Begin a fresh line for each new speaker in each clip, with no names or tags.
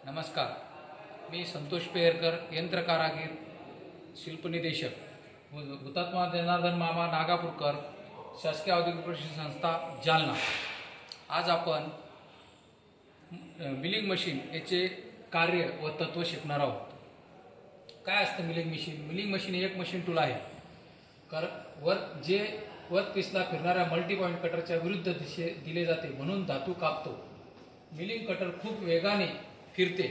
नमस्कार, मी संतोष पेरकर, यंत्र कारागीर, शिल्पनिदेशक, हुतात्मा जनार्दन मामा नागापूरकर, शासकीय औद्योगिक प्रशिक्षण संस्था जालना। आज आपण मिलिंग मशीन याचे कार्य व तत्व शिकणार आहोत। काय असतं मिलिंग मशीन? मिलिंग मशीन हे एक मशीन टूल आहे वर्कपीसला फिरणाऱ्या मल्टी पॉइंट कटरच्या विरुद्ध दिले जाते, म्हणून धातू कापतो। मिलिंग कटर खूप वेगाने फिरते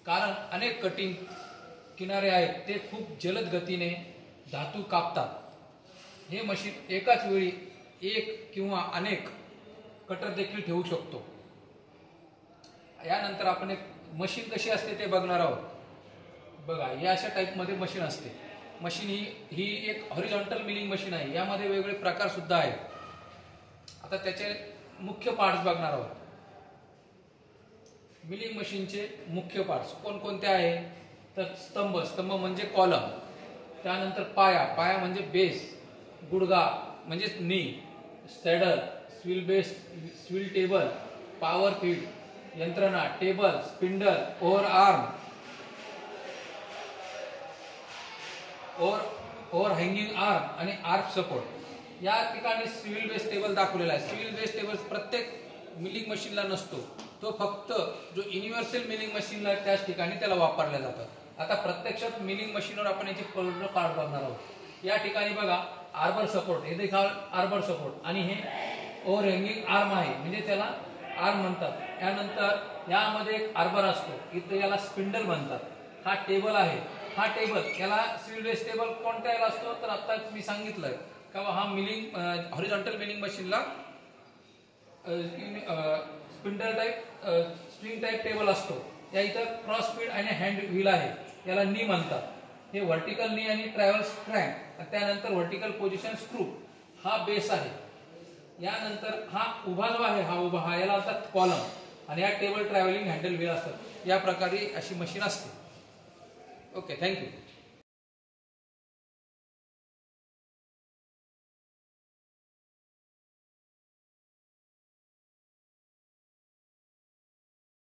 कारण अनेक कटिंग किनारे आहेत, ते खूप जलद गतीने धातू कापतात। हे मशीन एकाच वेळी एक किंवा अनेक कटर देखील ठेवू शकतो। यानंतर आपण एक मशीन कशी असते ते बघणार आहोत। बघा, या अशा टाइप मध्ये मशीन असते। मशीन ही एक हॉरिझॉन्टल मिलिंग मशीन आहे। यामध्ये वेगवेगळे प्रकार सुद्धा आहेत। आता त्याचे मुख्य पार्ट्स बघणार आहोत। मिलिंग मशीनचे मुख्य पार्ट्स कोणकोणते आहे? तर स्तंभ म्हणजे कॉलम, त्यानंतर पाया म्हणजे बेस, गुडगा म्हणजे नी, सॅडल, स्वील टेबल, पॉवर फीड, यंत्रणा, table, spindle, over hanging arm आणि आर्क सपोर्ट। या ठिकाणी स्वील बेस टेबल दाखवलेला आहे। स्वील बेस टेबल प्रत्येक मिलिंग मशीनला नसतो, तो फक्त जो युनिव्हर्सल मिलिंग मशीनला त्याच ठिकाणी त्याला वापरला जातो। आता प्रत्यक्षात मिलिंग मशीनवर आपण याचे पूर्ण पार्ट बघणार आहोत। या ठिकाणी बघा, आर्बर सपोर्ट, हे देखील आर्बर सपोर्ट, आणि हे ओव्हर हँगिंग आर्म आहे, म्हणजे त्याला आर्म म्हणतात। त्यानंतर यामध्ये एक आर्बर असतो, इथे याला स्पिंडल म्हणतात। हा टेबल आहे, हा टेबल याला स्वील बेस टेबल कोणत्या याला असतो? तर आता मी सांगितलंय का हा मिलिंग हॉरिझॉन्टल मिलिंग मशीनला spindle type spring type table असतो। या इथं क्रॉस फीड आणि हँड व्हील आहे, याला नी म्हणतात। हे व्हर्टिकल नी आणि ट्रॅव्हल्स क्रॅंक, त्यानंतर व्हर्टिकल पोझिशन स्क्रू, हा बेस आहे। यानंतर हा उभा जो आहे, हा याला म्हणतात कॉलम, आणि या टेबल ट्रॅव्हलिंग हँडल व्हील असतात। या प्रकारे अशी मशीन असते। Okay, thank you.